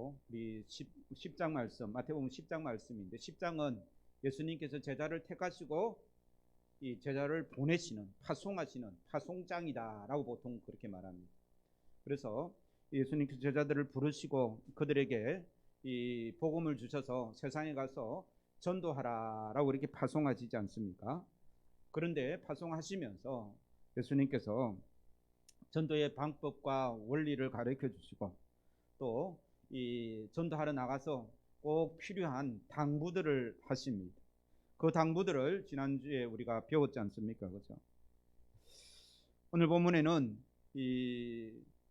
말씀으로 우리 10장 말씀, 마태복음 10장 말씀인데 10장은 예수님께서 제자를 택하시고 이 제자를 보내시는, 파송하시는 파송장이다라고 보통 그렇게 말합니다. 그래서 예수님께서 제자들을 부르시고 그들에게 이 복음을 주셔서 세상에 가서 전도하라라고 이렇게 파송하시지 않습니까? 그런데 파송하시면서 예수님께서 전도의 방법과 원리를 가르쳐 주시고 또 이 전도하러 나가서 꼭 필요한 당부들을 하십니다. 그 당부들을 지난주에 우리가 배웠지 않습니까? 그렇죠? 오늘 본문에는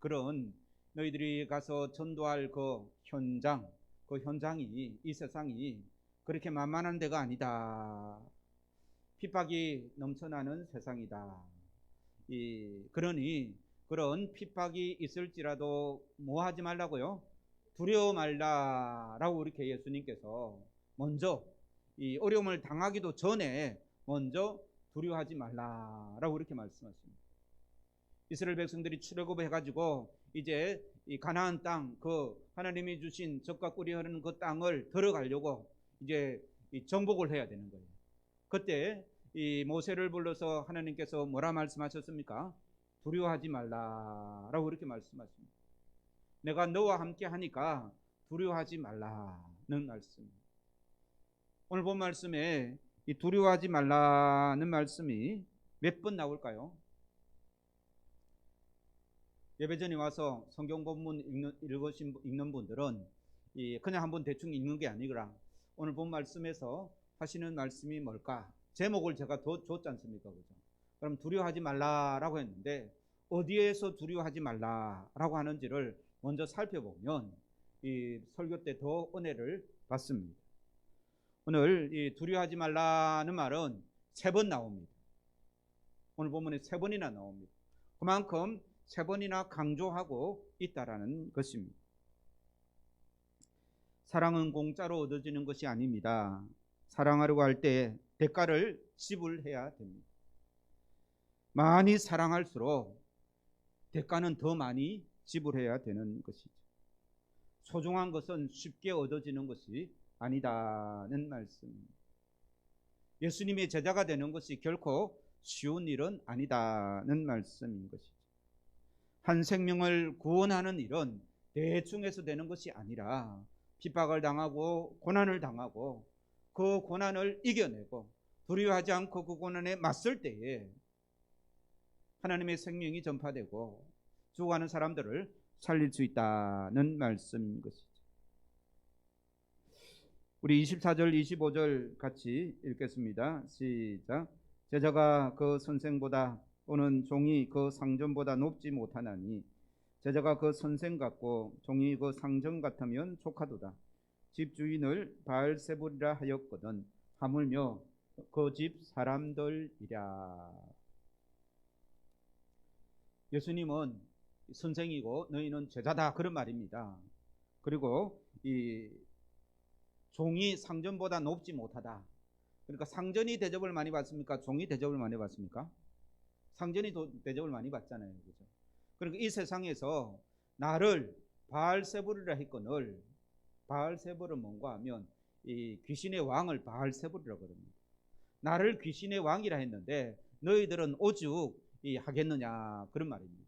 그런 너희들이 가서 전도할 그 현장이 이 세상이 그렇게 만만한 데가 아니다. 핍박이 넘쳐나는 세상이다. 그러니 그런 핍박이 있을지라도 뭐 하지 말라고요? 두려워 말라라고 이렇게 예수님께서 먼저 이 어려움을 당하기도 전에 먼저 두려워하지 말라라고 이렇게 말씀하십니다. 이스라엘 백성들이 출애굽해 가지고 이제 이 가나안 땅, 그 하나님이 주신 젖과 꿀이 흐르는 그 땅을 들어가려고 이제 정복을 해야 되는 거예요. 그때 이 모세를 불러서 하나님께서 뭐라 말씀하셨습니까? 두려워하지 말라라고 이렇게 말씀하십니다. 내가 너와 함께 하니까 두려워하지 말라는 말씀. 오늘 본 말씀에 이 두려워하지 말라는 말씀이 몇 번 나올까요? 예배 전에 와서 성경 본문 읽는 분들은 그냥 한번 대충 읽는 게 아니라 오늘 본 말씀에서 하시는 말씀이 뭘까? 제목을 제가 줬지 않습니까? 그죠? 그럼 두려워하지 말라라고 했는데 어디에서 두려워하지 말라라고 하는지를 먼저 살펴보면 이 설교 때 더 은혜를 받습니다. 오늘 이 두려워하지 말라는 말은 3번 나옵니다. 오늘 본문에 3번이나 나옵니다. 그만큼 3번이나 강조하고 있다라는 것입니다. 사랑은 공짜로 얻어지는 것이 아닙니다. 사랑하려고 할 때 대가를 지불해야 됩니다. 많이 사랑할수록 대가는 더 많이 지불해야 되는 것이죠. 소중한 것은 쉽게 얻어지는 것이 아니다는 말씀입니다. 예수님의 제자가 되는 것이 결코 쉬운 일은 아니다는 말씀인 것이죠. 한 생명을 구원하는 일은 대충해서 되는 것이 아니라 핍박을 당하고 고난을 당하고 그 고난을 이겨내고 두려워하지 않고 그 고난에 맞설 때에 하나님의 생명이 전파되고 죽어가는 사람들을 살릴 수 있다는 말씀인 것이죠. 우리 24절 25절 같이 읽겠습니다. 시작. 제자가 그 선생보다 또는 종이 그 상전보다 높지 못하나니 제자가 그 선생 같고 종이 그 상전 같으면 족하도다. 집 주인을 바알세불이라 하였거든 하물며 그 집 사람들이랴. 예수님은 선생이고 너희는 제자다 그런 말입니다. 그리고 이 종이 상전보다 높지 못하다. 그러니까 상전이 대접을 많이 받습니까? 종이 대접을 많이 받습니까? 상전이 대접을 많이 받잖아요. 그죠? 그러니까 이 세상에서 나를 바알세불이라 했거늘 바알세불은 뭔가 하면 이 귀신의 왕을 바알세불이라고 합니다. 나를 귀신의 왕이라 했는데 너희들은 오죽 하겠느냐 그런 말입니다.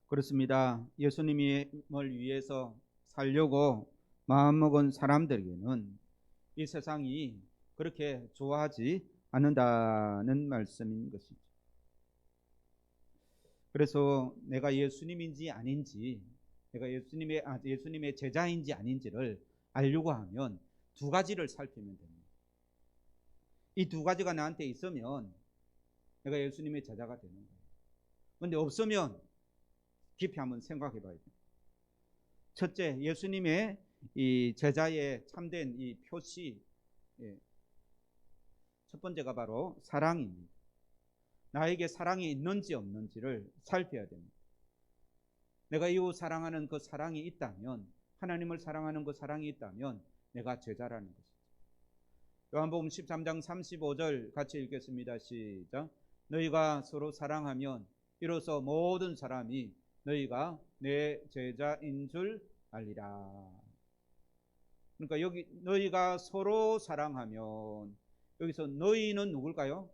그렇습니다. 예수님을 위해서 살려고 마음먹은 사람들에게는 이 세상이 그렇게 좋아하지 않는다는 말씀인 것이죠. 그래서 내가 예수님인지 아닌지, 내가 예수님의 제자인지 아닌지를 알려고 하면 2가지를 살피면 됩니다. 이 2가지가 나한테 있으면 내가 예수님의 제자가 되는 거예요. 그런데 없으면 깊이 한번 생각해 봐야 돼요. 첫째, 예수님의 이 제자의 참된 이 표시, 첫 번째가 바로 사랑입니다. 나에게 사랑이 있는지 없는지를 살펴야 됩니다. 내가 이웃 사랑하는 그 사랑이 있다면, 하나님을 사랑하는 그 사랑이 있다면 내가 제자라는 것이죠. 요한복음 13장 35절 같이 읽겠습니다. 시작. 너희가 서로 사랑하면 이로써 모든 사람이 너희가 내 제자인 줄 알리라. 그러니까 여기 너희가 서로 사랑하면, 여기서 너희는 누굴까요?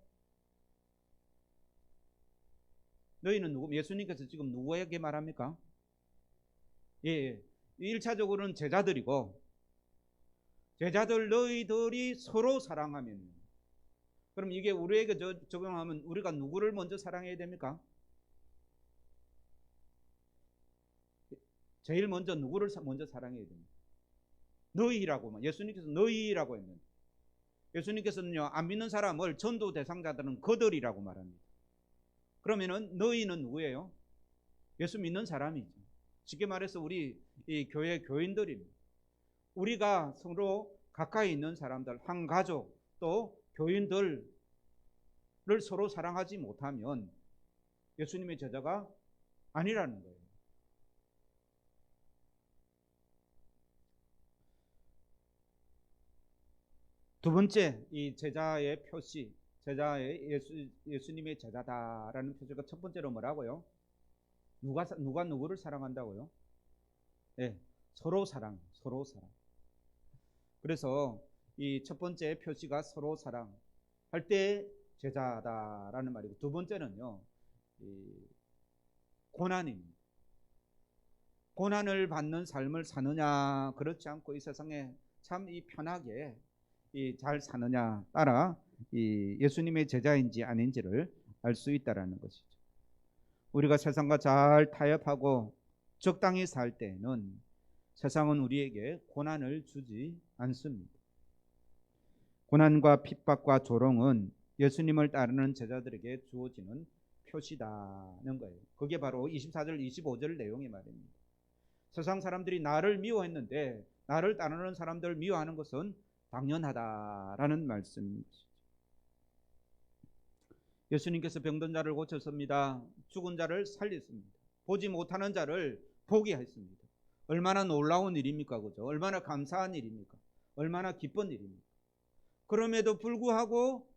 너희는 누구? 예수님께서 지금 누구에게 말합니까? 예, 1차적으로는 제자들이고, 제자들 너희들이 서로 사랑하면, 그럼 이게 우리에게 적용하면 우리가 누구를 먼저 사랑해야 됩니까? 제일 먼저 누구를 먼저 사랑해야 됩니까? 너희라고, 예수님께서 너희라고 했는데, 예수님께서는요, 안 믿는 사람을 전도 대상자들은 그들이라고 말합니다. 그러면은 너희는 누구예요? 예수 믿는 사람이죠. 쉽게 말해서 우리 이 교회 교인들입니다. 우리가 서로 가까이 있는 사람들, 한 가족, 또 교인들을 서로 사랑하지 못하면 예수님의 제자가 아니라는 거예요. 두 번째, 이 제자의 표시, 제자의 예수님의 제자다라는 표시가 첫 번째로 뭐라고요? 누가 누구를 사랑한다고요? 네, 서로 사랑, 서로 사랑. 그래서 이 첫 번째 표시가 서로 사랑 할 때 제자다라는 말이고, 두 번째는요, 이 고난입니다. 고난을 받는 삶을 사느냐, 그렇지 않고 이 세상에 참 이 편하게 잘 사느냐 따라 이 예수님의 제자인지 아닌지를 알 수 있다라는 것이죠. 우리가 세상과 잘 타협하고 적당히 살 때에는 세상은 우리에게 고난을 주지 않습니다. 고난과 핍박과 조롱은 예수님을 따르는 제자들에게 주어지는 표시다는 거예요. 그게 바로 24절 25절 내용의 말입니다. 세상 사람들이 나를 미워했는데 나를 따르는 사람들을 미워하는 것은 당연하다라는 말씀입니다. 예수님께서 병든 자를 고쳤습니다. 죽은 자를 살렸습니다. 보지 못하는 자를 보게 했습니다. 얼마나 놀라운 일입니까? 그죠? 얼마나 감사한 일입니까? 얼마나 기쁜 일입니까? 그럼에도 불구하고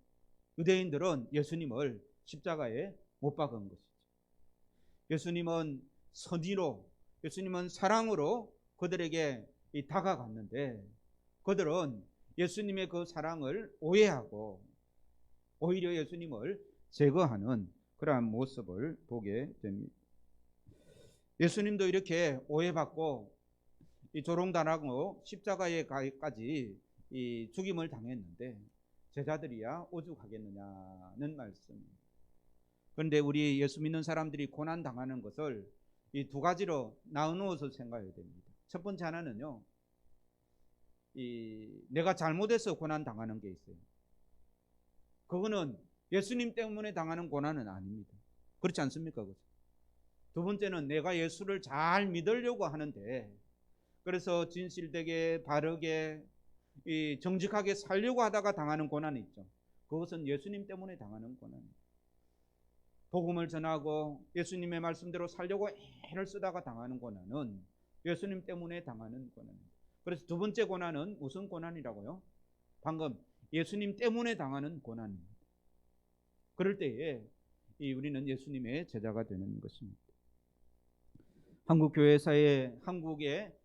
유대인들은 예수님을 십자가에 못 박은 것이죠. 예수님은 선의로, 예수님은 사랑으로 그들에게 다가갔는데 그들은 예수님의 그 사랑을 오해하고 오히려 예수님을 제거하는 그러한 모습을 보게 됩니다. 예수님도 이렇게 오해받고 조롱당하고 십자가에까지 죽임을 당했는데 제자들이야 오죽하겠느냐는 말씀입니다. 그런데 우리 예수 믿는 사람들이 고난 당하는 것을 이 두 가지로 나누어서 생각해야 됩니다. 첫 번째 하나는요, 내가 잘못해서 고난 당하는 게 있어요. 그거는 예수님 때문에 당하는 고난은 아닙니다. 그렇지 않습니까? 두 번째는 내가 예수를 잘 믿으려고 하는데, 그래서 진실되게 바르게 정직하게 살려고 하다가 당하는 고난이 있죠. 그것은 예수님 때문에 당하는 고난입니다. 복음을 전하고 예수님의 말씀대로 살려고 애를 쓰다가 당하는 고난은 예수님 때문에 당하는 고난입니다. 그래서 두 번째 고난은 무슨 고난이라고요? 방금 예수님 때문에 당하는 고난입니다. 그럴 때에 우리는 예수님의 제자가 되는 것입니다. 한국 교회사에 한국에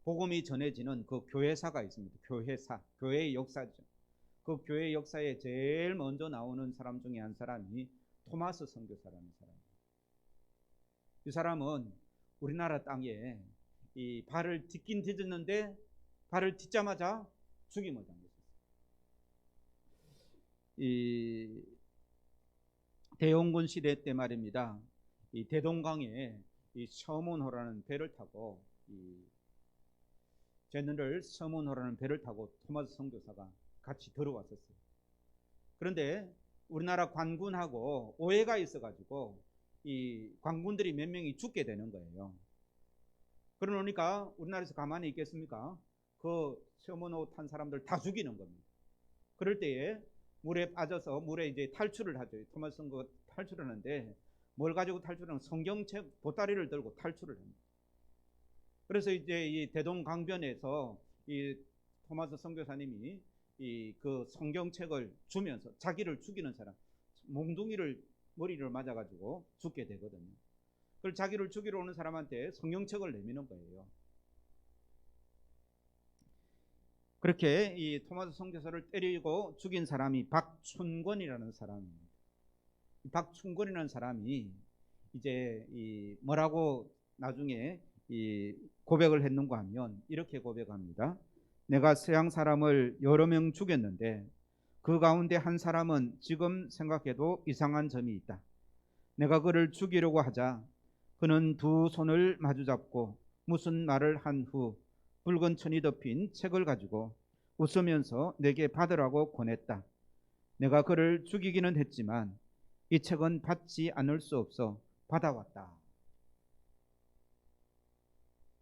복음이 전해지는 그 교회사가 있습니다. 교회사, 교회의 역사죠. 그 교회 역사에 제일 먼저 나오는 사람 중에 한 사람이 토마스 선교사라는 사람입니다. 이 사람은 우리나라 땅에 발을 딛긴 딛었는데 발을 딛자마자 죽임을 당했어요. 대용군 시대 때 말입니다. 대동강에 서문호라는 배를 타고 제너럴 서문호라는 배를 타고 토마스 선교사가 같이 들어왔었어요. 그런데 우리나라 관군하고 오해가 있어가지고 이 관군들이 몇 명이 죽게 되는 거예요. 그러니까 우리나라에서 가만히 있겠습니까? 그 서문호 탄 사람들 다 죽이는 겁니다. 그럴 때에 물에 빠져서 물에 이제 탈출을 하죠. 토마스 선교가 탈출을 하는데 뭘 가지고 탈출하는? 성경책 보따리를 들고 탈출을 합니다. 그래서 이제 이 대동강변에서 이 토마스 선교사님이 그 성경책을 주면서 자기를 죽이는 사람, 몽둥이를 머리를 맞아가지고 죽게 되거든요. 그걸 자기를 죽이러 오는 사람한테 성경책을 내미는 거예요. 그렇게 이 토마스 선교사를 때리고 죽인 사람이 박춘권이라는 사람입니다. 박춘권이라는 사람이 이제 이 뭐라고 나중에 이 고백을 했는가 하면 이렇게 고백합니다. 내가 서양 사람을 여러 명 죽였는데 그 가운데 한 사람은 지금 생각해도 이상한 점이 있다. 내가 그를 죽이려고 하자 그는 두 손을 마주잡고 무슨 말을 한 후 붉은 천이 덮인 책을 가지고 웃으면서 내게 받으라고 권했다. 내가 그를 죽이기는 했지만 이 책은 받지 않을 수 없어 받아왔다.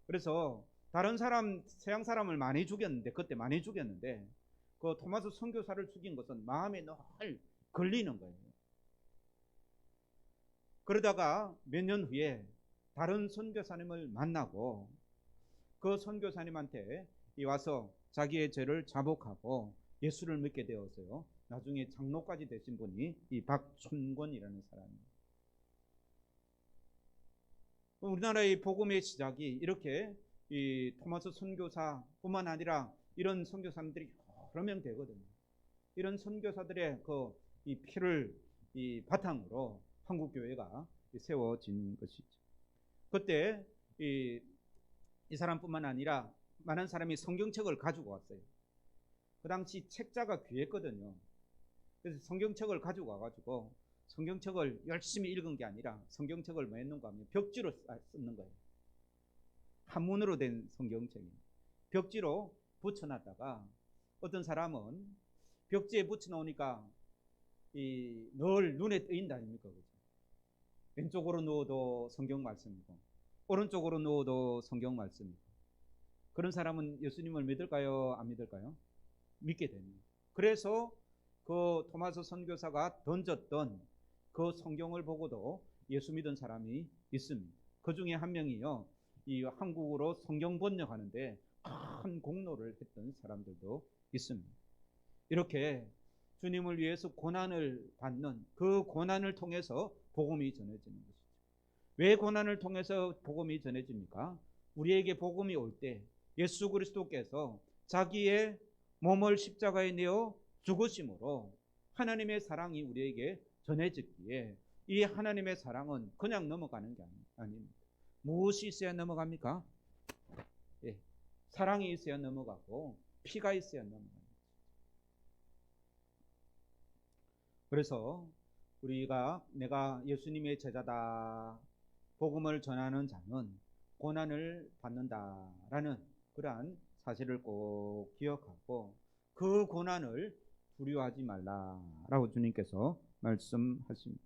그래서 다른 사람, 서양 사람을 많이 죽였는데, 그때 많이 죽였는데 그 토마스 선교사를 죽인 것은 마음에 늘 걸리는 거예요. 그러다가 몇 년 후에 다른 선교사님을 만나고 그 선교사님한테 와서 자기의 죄를 자복하고 예수를 믿게 되었어요. 나중에 장로까지 되신 분이 이 박춘권이라는 사람입니다. 우리나라의 복음의 시작이 이렇게 이 토마스 선교사뿐만 아니라 이런 선교사님들이 여러 명 되거든요. 이런 선교사들의 그 이 피를 이 바탕으로 한국 교회가 세워진 것이죠. 그때 이 사람뿐만 아니라 많은 사람이 성경책을 가지고 왔어요. 그 당시 책자가 귀했거든요. 그래서 성경책을 가지고 와가지고 성경책을 열심히 읽은 게 아니라 성경책을 뭐 했는가 하면 벽지로 쓰는 거예요. 한문으로 된 성경책이 벽지로 붙여놨다가 어떤 사람은 벽지에 붙여놓으니까 늘 눈에 뜨인다 아닙니까? 그죠? 왼쪽으로 누워도 성경 말씀이고 오른쪽으로 누워도 성경 말씀이고 그런 사람은 예수님을 믿을까요? 안 믿을까요? 믿게 됩니다. 그래서 그 토마스 선교사가 던졌던 그 성경을 보고도 예수 믿은 사람이 있습니다. 그 중에 한 명이요, 이 한국어로 성경 번역하는데 큰 공로를 했던 사람들도 있습니다. 이렇게 주님을 위해서 고난을 받는 그 고난을 통해서 복음이 전해지는 것이죠. 왜 고난을 통해서 복음이 전해집니까? 우리에게 복음이 올 때 예수 그리스도께서 자기의 몸을 십자가에 내어 죽으심으로 하나님의 사랑이 우리에게 전해졌기에 이 하나님의 사랑은 그냥 넘어가는 게 아닙니다. 무엇이 있어야 넘어갑니까? 예, 사랑이 있어야 넘어가고 피가 있어야 넘어갑니다. 그래서 우리가 내가 예수님의 제자다, 복음을 전하는 자는 고난을 받는다라는 그러한 사실을 꼭 기억하고 그 고난을 두려워하지 말라라고 주님께서 말씀하십니다.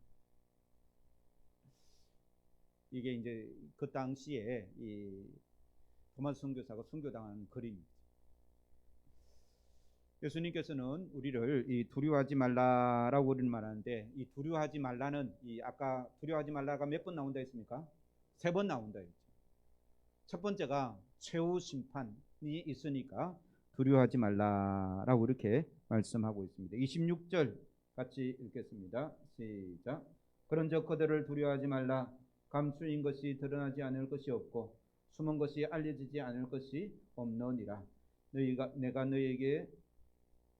이게 이제 그 당시에 이 토마스 선교사가 순교당한 그림입니다. 예수님께서는 우리를 이 두려워하지 말라라고 우리는 말하는데 이 두려워하지 말라는 이 아까 두려워하지 말라가 몇 번 나온다 했습니까? 3번 나온다 했죠. 첫 번째가 최후 심판이 있으니까 두려워하지 말라라고 이렇게 말씀하고 있습니다. 26절 같이 읽겠습니다. 시작. 그런즉 그들을 두려워하지 말라. 감추인 것이 드러나지 않을 것이 없고 숨은 것이 알려지지 않을 것이 없느니라. 내가 너희에게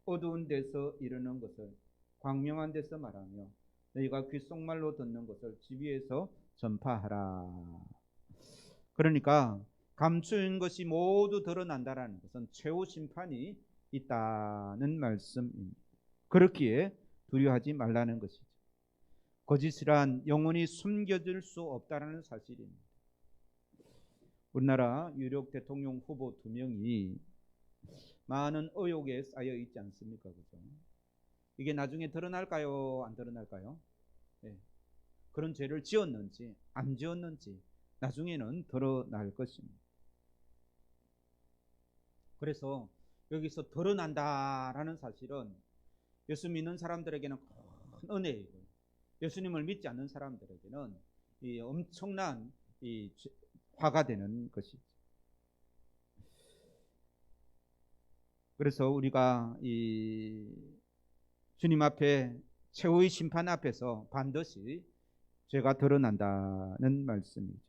어두운 데서 이르는 것을 광명한 데서 말하며 너희가 귓속말로 듣는 것을 집 위에서 전파하라. 그러니까 감추인 것이 모두 드러난다라는 것은 최후 심판이 있다는 말씀입니다. 그렇기에 두려워하지 말라는 것이죠. 거짓이란 영원히 숨겨질 수 없다라는 사실입니다. 우리나라 유력 대통령 후보 2명이 많은 의혹에 쌓여 있지 않습니까? 그죠? 이게 나중에 드러날까요? 안 드러날까요? 네. 그런 죄를 지었는지 안 지었는지 나중에는 드러날 것입니다. 그래서 여기서 드러난다라는 사실은 예수 믿는 사람들에게는 큰 은혜이고 예수님을 믿지 않는 사람들에게는 이 엄청난 이 화가 되는 것이죠. 그래서 우리가 이 주님 앞에 최후의 심판 앞에서 반드시 죄가 드러난다는 말씀이죠.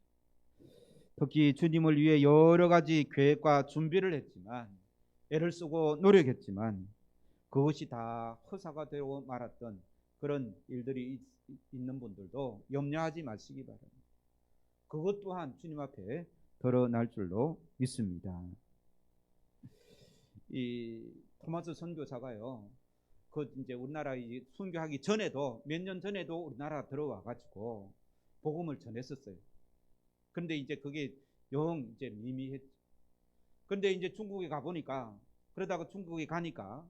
특히 주님을 위해 여러 가지 계획과 준비를 했지만, 애를 쓰고 노력했지만 그것이 다 허사가 되고 말았던 그런 일들이 있는 분들도 염려하지 마시기 바랍니다. 그것 또한 주님 앞에 드러날 줄로 믿습니다. 이 토마스 선교사가요, 그 이제 우리나라 순교하기 전에도 몇 년 전에도 우리나라 들어와 가지고 복음을 전했었어요. 그런데 이제 그게 영 이제 미미했죠. 그런데 이제 중국에 가 보니까, 그러다가 중국에 가니까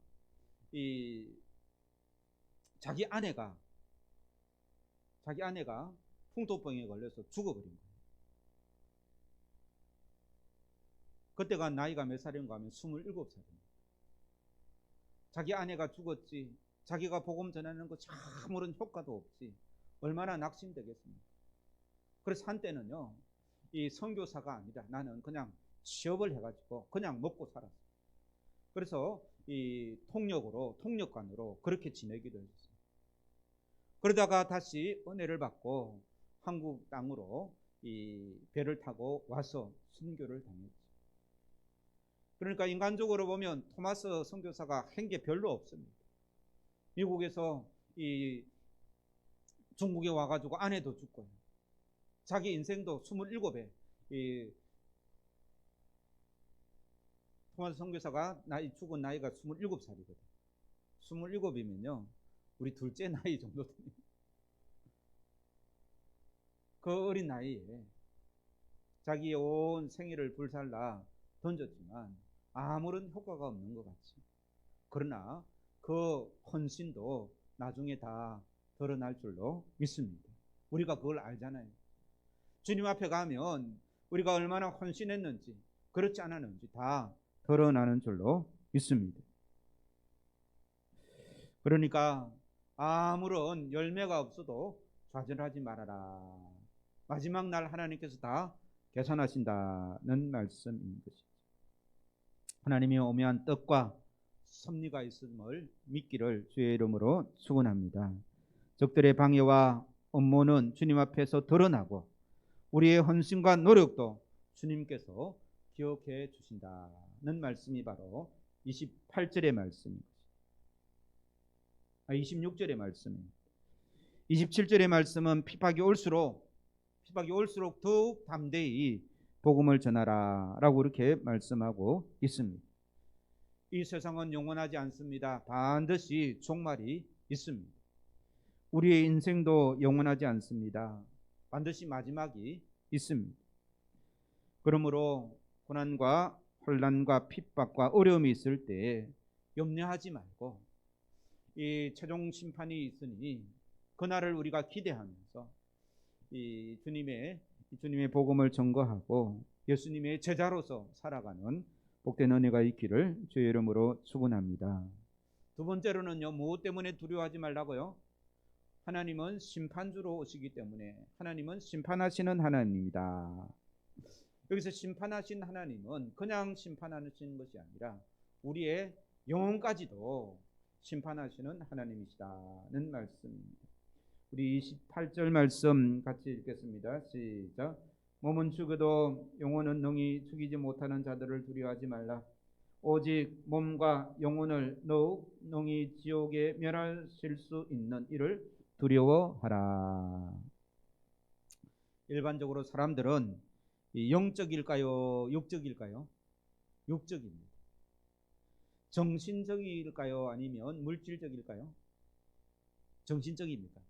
이 자기 아내가 풍토병에 걸려서 죽어버린 거예요. 그때가 나이가 몇 살인가 하면 27살입니다. 자기 아내가 죽었지, 자기가 복음 전하는 거 아무런 효과도 없지, 얼마나 낙심되겠습니까? 그래서 한때는요, 이 선교사가 아니라 나는 그냥 취업을 해가지고 그냥 먹고 살았어요. 그래서 이 통역관으로 그렇게 지내기도 했어요. 그러다가 다시 은혜를 받고 한국 땅으로 이 배를 타고 와서 순교를 당했죠. 그러니까 인간적으로 보면 토마스 선교사가 한 게 별로 없습니다. 미국에서 이 중국에 와가지고 아내도 죽고요, 자기 인생도 27에 이 토마스 선교사가 죽은 나이가 27살이거든요. 27이면요 우리 둘째 나이 정도 됩니다. 그 어린 나이에 자기의 온 생애를 불살라 던졌지만 아무런 효과가 없는 것 같죠. 그러나 그 헌신도 나중에 다 드러날 줄로 믿습니다. 우리가 그걸 알잖아요. 주님 앞에 가면 우리가 얼마나 헌신했는지, 그렇지 않았는지 다 드러나는 줄로 믿습니다. 그러니까 아무런 열매가 없어도 좌절하지 말아라. 마지막 날 하나님께서 다 계산하신다는 말씀인 것이죠. 하나님이 오묘한 뜻과 섭리가 있음을 믿기를 주의 이름으로 축원합니다. 적들의 방해와 음모는 주님 앞에서 드러나고 우리의 헌신과 노력도 주님께서 기억해 주신다는 말씀이 바로 28절의 말씀입니다. 26절의 말씀입니다. 27절의 말씀은 핍박이 올수록 더욱 담대히 복음을 전하라 라고 이렇게 말씀하고 있습니다. 이 세상은 영원하지 않습니다. 반드시 종말이 있습니다. 우리의 인생도 영원하지 않습니다. 반드시 마지막이 있습니다. 그러므로 고난과 혼란과 핍박과 어려움이 있을 때 염려하지 말고, 이 최종 심판이 있으니 그날을 우리가 기대하면서 이 주님의 복음을 전거하고 예수님의 제자로서 살아가는 복된 은혜가 있기를 주의 이름으로 축원합니다. 두 번째로는요, 무엇 때문에 두려워하지 말라고요? 하나님은 심판주로 오시기 때문에 하나님은 심판하시는 하나님입니다. 여기서 심판하신 하나님은 그냥 심판하시는 것이 아니라 우리의 영혼까지도 심판하시는 하나님이시다는 말씀입니다. 우리 28절 말씀 같이 읽겠습니다. 시작. 몸은 죽어도 영혼은 능히 죽이지 못하는 자들을 두려워하지 말라. 오직 몸과 영혼을 더욱 능히 지옥에 멸하실 수 있는 이를 두려워하라. 일반적으로 사람들은 영적일까요? 육적일까요? 육적입니다. 정신적일까요? 아니면 물질적일까요? 정신적입니다.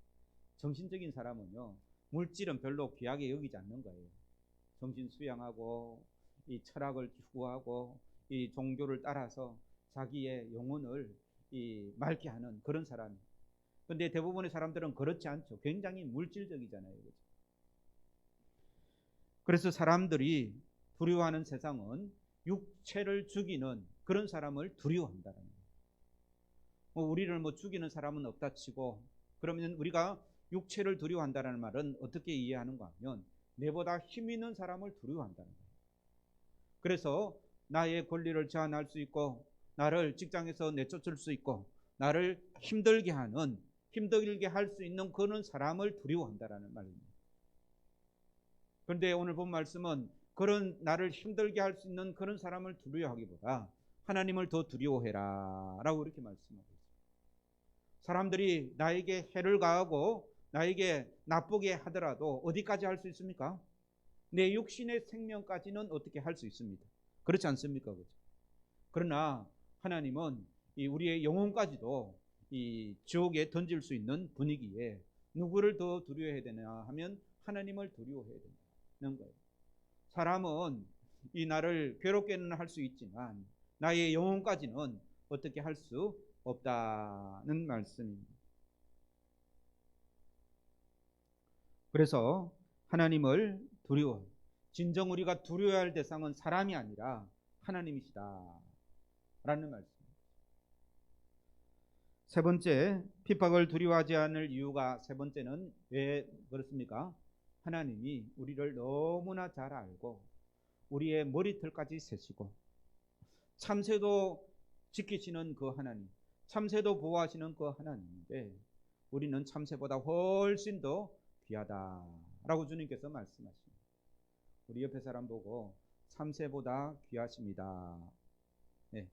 정신적인 사람은요, 물질은 별로 귀하게 여기지 않는 거예요. 정신 수양하고 이 철학을 추구하고 이 종교를 따라서 자기의 영혼을 맑게 하는 그런 사람. 그런데 대부분의 사람들은 그렇지 않죠. 굉장히 물질적이잖아요. 그렇죠? 그래서 사람들이 두려워하는 세상은 육체를 죽이는 그런 사람을 두려워한다는 거예요. 우리를 죽이는 사람은 없다 치고, 그러면 우리가 육체를 두려워한다는 말은 어떻게 이해하는가 하면 내보다 힘 있는 사람을 두려워한다는 거예요. 그래서 나의 권리를 제한할 수 있고, 나를 직장에서 내쫓을 수 있고, 나를 힘들게 하는 힘들게 할 수 있는 그런 사람을 두려워한다라는 말입니다. 그런데 오늘 본 말씀은 그런 나를 힘들게 할 수 있는 그런 사람을 두려워하기보다 하나님을 더 두려워해라 라고 이렇게 말씀하고 있습니다. 사람들이 나에게 해를 가하고 나에게 나쁘게 하더라도 어디까지 할 수 있습니까? 내 육신의 생명까지는 어떻게 할 수 있습니다. 그렇지 않습니까? 그렇죠? 그러나 하나님은 이 우리의 영혼까지도 이 지옥에 던질 수 있는 분위기에 누구를 더 두려워해야 되냐 하면 하나님을 두려워해야 된다는 거예요. 사람은 이 나를 괴롭게는 할 수 있지만 나의 영혼까지는 어떻게 할 수 없다는 말씀입니다. 그래서 하나님을 두려워, 진정 우리가 두려워야 할 대상은 사람이 아니라 하나님이시다 라는 말씀. 세 번째, 핍박을 두려워하지 않을 이유가 세 번째는 왜 그렇습니까? 하나님이 우리를 너무나 잘 알고 우리의 머리털까지 세시고 참새도 지키시는 그 하나님, 참새도 보호하시는 그 하나님인데 우리는 참새보다 훨씬 더 귀하다라고 주님께서 말씀하십니다. 우리 옆에 사람 보고 참새보다 귀하십니다. 네.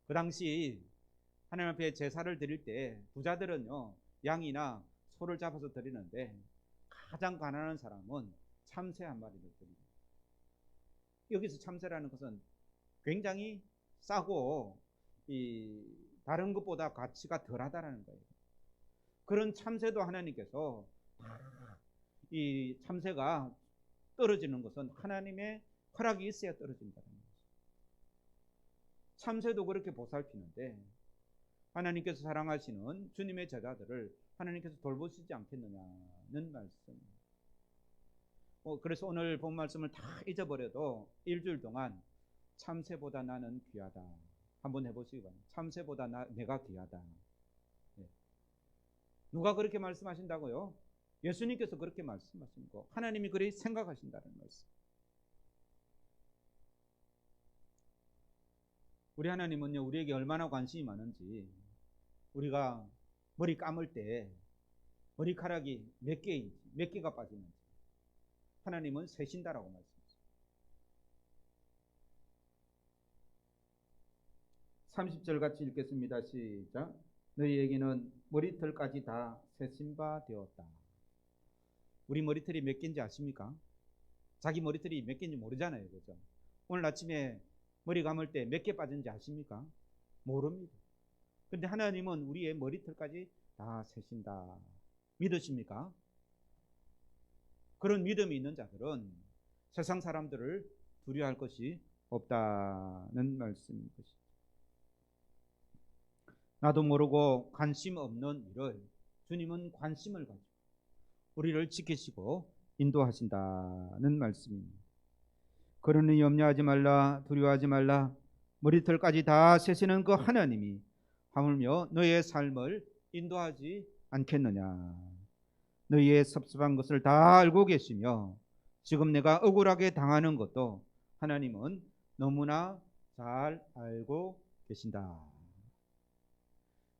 그 당시 하나님 앞에 제사를 드릴 때 부자들은요 양이나 소를 잡아서 드리는데 가장 가난한 사람은 참새 한 마리를 드립니다. 여기서 참새라는 것은 굉장히 싸고 이 다른 것보다 가치가 덜하다라는 거예요. 그런 참새도 하나님께서 이 참새가 떨어지는 것은 하나님의 허락이 있어야 떨어진다는 거예요. 참새도 그렇게 보살피는데 하나님께서 사랑하시는 주님의 제자들을 하나님께서 돌보시지 않겠느냐는 말씀. 그래서 오늘 본 말씀을 다 잊어버려도 일주일 동안 참새보다 나는 귀하다 한번 해보시기 바랍니다. 참새보다 내가 귀하다. 네. 누가 그렇게 말씀하신다고요? 예수님께서 그렇게 말씀하신 거, 하나님이 그렇게 생각하신다는 말씀. 우리 하나님은요 우리에게 얼마나 관심이 많은지, 우리가 머리 감을 때 머리카락이 몇 개가 빠지는지 하나님은 세신다라고 말씀하십니다. 30절 같이 읽겠습니다. 시작. 너희에게는 머리털까지 다 세신 바 되었다. 우리 머리털이 몇 개인지 아십니까? 자기 머리털이 몇 개인지 모르잖아요. 그죠? 오늘 아침에 머리 감을 때 몇 개 빠진지 아십니까? 모릅니다. 근데 하나님은 우리의 머리털까지 다 세신다. 믿으십니까? 그런 믿음이 있는 자들은 세상 사람들을 두려워할 것이 없다는 말씀인 것입니다. 나도 모르고 관심 없는 일을 주님은 관심을 가지고 우리를 지키시고 인도하신다는 말씀입니다. 그러니 염려하지 말라, 두려워하지 말라. 머리털까지 다 세시는 그 하나님이 하물며 너희의 삶을 인도하지 않겠느냐. 너희의 섭섭한 것을 다 알고 계시며 지금 내가 억울하게 당하는 것도 하나님은 너무나 잘 알고 계신다.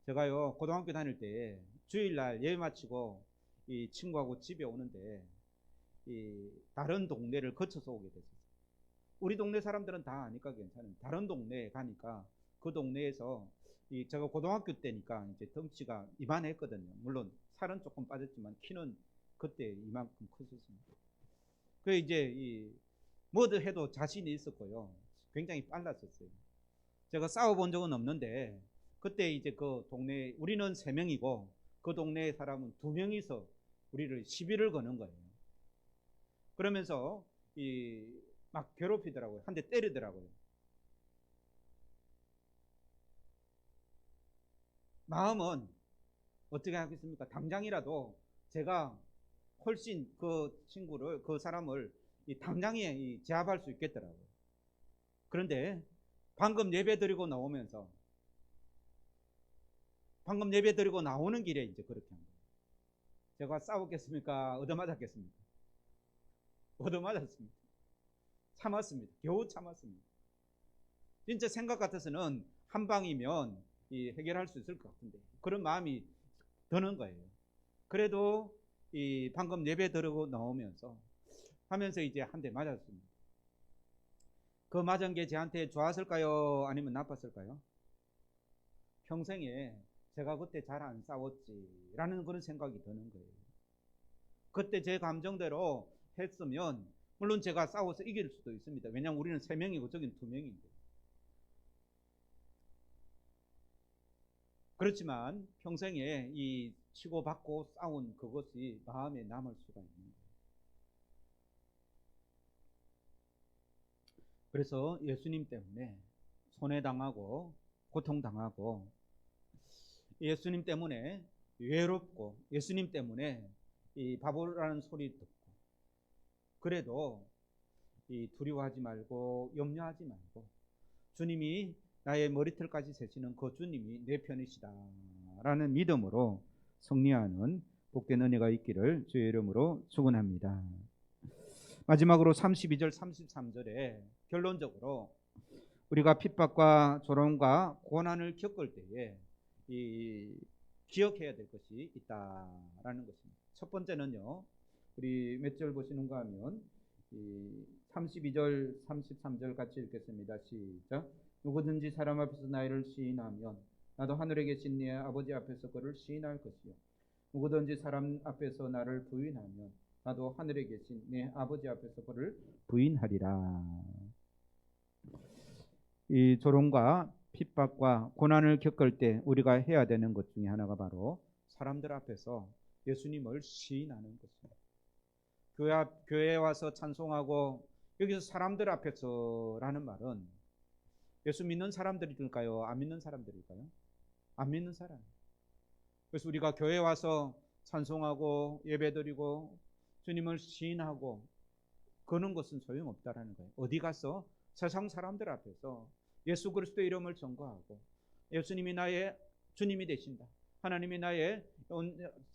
제가요 고등학교 다닐 때 주일날 예배 마치고 이 친구하고 집에 오는데 이 다른 동네를 거쳐서 오게 됐어요. 우리 동네 사람들은 다 아니까 괜찮은, 다른 동네에 가니까 그 동네에서 제가 고등학교 때니까 이제 덩치가 이만했거든요. 물론 살은 조금 빠졌지만 키는 그때 이만큼 컸었습니다. 그 이제 뭐도 해도 자신이 있었고요. 굉장히 빨랐었어요. 제가 싸워본 적은 없는데 그때 이제 그 동네, 우리는 3명이고 그 동네 사람은 2명이서 우리를 시비를 거는 거예요. 그러면서 막 괴롭히더라고요. 한 대 때리더라고요. 마음은 어떻게 하겠습니까? 당장이라도 제가 훨씬 그 친구를, 그 사람을 당장에 제압할 수 있겠더라고요. 그런데 방금 예배 드리고 나오면서, 방금 예배 드리고 나오는 길에 이제 그렇게 한 거예요. 제가 싸웠겠습니까? 얻어맞았겠습니까? 얻어맞았습니다. 참았습니다. 겨우 참았습니다. 진짜 생각 같아서는 한 방이면 해결할 수 있을 것 같은데 그런 마음이 드는 거예요. 그래도 방금 예배 드리고 나오면서 하면서 이제 한 대 맞았습니다. 그 맞은 게 저한테 좋았을까요? 아니면 나빴을까요? 평생에 제가 그때 잘 안 싸웠지라는 그런 생각이 드는 거예요. 그때 제 감정대로 했으면 물론 제가 싸워서 이길 수도 있습니다. 왜냐하면 우리는 3명이고 저긴 2명인데. 그렇지만 평생에 이 치고받고 싸운 그것이 마음에 남을 수가 있는 거예요. 그래서 예수님 때문에 손해당하고 고통당하고 예수님 때문에 외롭고 예수님 때문에 이 바보라는 소리 듣고 그래도 두려워하지 말고 염려하지 말고 주님이 나의 머리털까지 세시는 그 주님이 내 편이시다 라는 믿음으로 승리하는 복된 은혜가 있기를 주의 이름으로 축원합니다. 마지막으로 32절 33절에 결론적으로 우리가 핍박과 조롱과 고난을 겪을 때에 기억해야 될 것이 있다라는 것입니다. 첫 번째는요, 우리 몇 절 보시는가 하면 32절 33절 같이 읽겠습니다. 시작. 누구든지 사람 앞에서 나를 시인하면 나도 하늘에 계신 네 아버지 앞에서 그를 시인할 것이요 누구든지 사람 앞에서 나를 부인하면 나도 하늘에 계신 내 아버지 앞에서 그를 부인하리라. 이 조롱과 핍박과 고난을 겪을 때 우리가 해야 되는 것 중에 하나가 바로 사람들 앞에서 예수님을 시인하는 것입니다. 교회에 와서 찬송하고 여기서 사람들 앞에서라는 말은 예수 믿는 사람들일까요? 안 믿는 사람들일까요? 안 믿는 사람. 그래서 우리가 교회에 와서 찬송하고 예배드리고 주님을 시인하고 그런 것은 소용없다라는 거예요. 어디 가서 세상 사람들 앞에서 예수 그리스도 이름을 전거하고 예수님이 나의 주님이 되신다. 하나님이 나의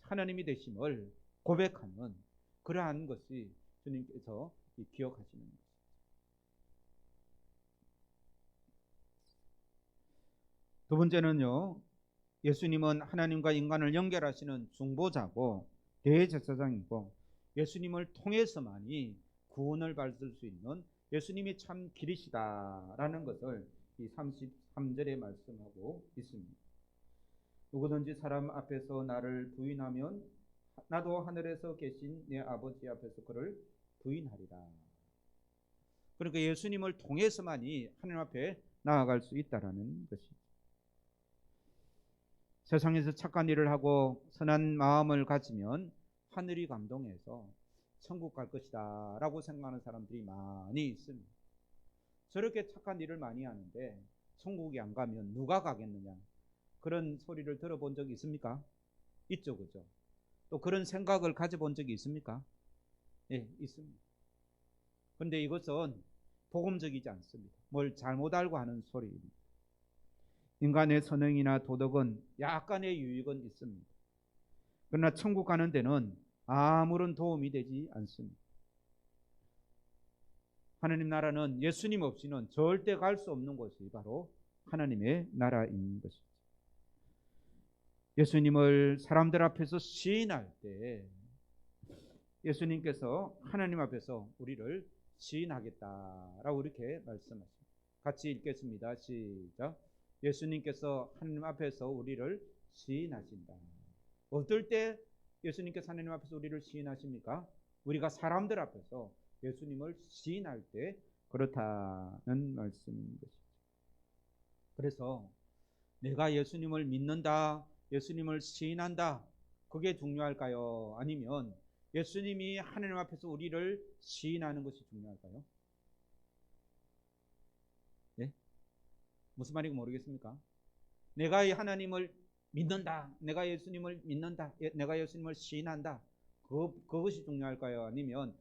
하나님이 되심을 고백하는 그러한 것이 주님께서 기억하시는 것입니다. 두 번째는요. 예수님은 하나님과 인간을 연결하시는 중보자고 대제사장이고 예수님을 통해서만이 구원을 받을 수 있는 예수님이 참 길이시다라는 것을 이 33절에 말씀하고 있습니다. 누구든지 사람 앞에서 나를 부인하면 나도 하늘에서 계신 내 아버지 앞에서 그를 부인하리라. 그러니까 예수님을 통해서만이 하나님 앞에 나아갈 수 있다라는 것입니다. 세상에서 착한 일을 하고 선한 마음을 가지면 하늘이 감동해서 천국 갈 것이다 라고 생각하는 사람들이 많이 있습니다. 저렇게 착한 일을 많이 하는데 천국에 안 가면 누가 가겠느냐 그런 소리를 들어본 적이 있습니까? 있죠, 그죠? 또 그런 생각을 가져본 적이 있습니까? 예, 있습니다. 그런데 이것은 복음적이지 않습니다. 뭘 잘못 알고 하는 소리입니다. 인간의 선행이나 도덕은 약간의 유익은 있습니다. 그러나 천국 가는 데는 아무런 도움이 되지 않습니다. 하나님 나라는 예수님 없이는 절대 갈 수 없는 곳이 바로 하나님의 나라인 것입니다. 예수님을 사람들 앞에서 시인할 때 예수님께서 하나님 앞에서 우리를 시인하겠다라고 이렇게 말씀하십니다. 같이 읽겠습니다. 시작. 예수님께서 하나님 앞에서 우리를 시인하신다. 어떨 때 예수님께서 하나님 앞에서 우리를 시인하십니까? 우리가 사람들 앞에서 예수님을 시인할 때 그렇다는 말씀인 것이죠. 그래서 내가 예수님을 믿는다, 예수님을 시인한다, 그게 중요할까요? 아니면 예수님이 하나님 앞에서 우리를 시인하는 것이 중요할까요? 예? 무슨 말인지 모르겠습니까? 내가 하나님을 믿는다, 내가 예수님을 믿는다, 내가 예수님을 시인한다, 그것이 중요할까요? 아니면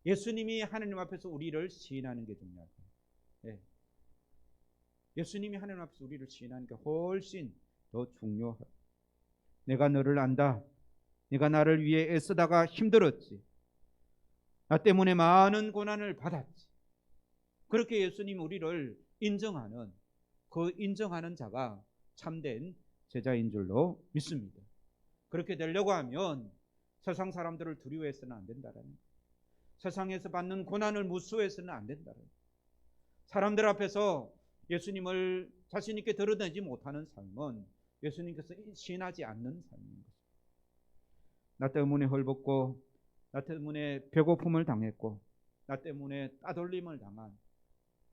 예수님이 하나님 앞에서 우리를 시인하는 게 중요할까요? 예. 예수님이 하나님 앞에서 우리를 시인하는 게 훨씬 더 중요하다. 내가 너를 안다. 네가 나를 위해 애쓰다가 힘들었지. 나 때문에 많은 고난을 받았지. 그렇게 예수님이 우리를 인정하는 그 인정하는 자가 참된 제자인 줄로 믿습니다. 그렇게 되려고 하면 세상 사람들을 두려워해서는 안 된다라는 거예요. 세상에서 받는 고난을 무수해서는 안 된다라는 거예요. 사람들 앞에서 예수님을 자신 있게 드러내지 못하는 삶은 예수님께서 시인하지 않는 삶인 것입니다. 나 때문에 헐벗고 나 때문에 배고픔을 당했고 나 때문에 따돌림을 당한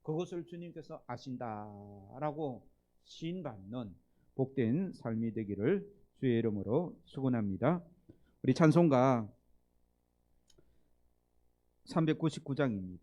그것을 주님께서 아신다라고 시인받는 복된 삶이 되기를 주의 이름으로 축원합니다. 우리 찬송가 399장입니다.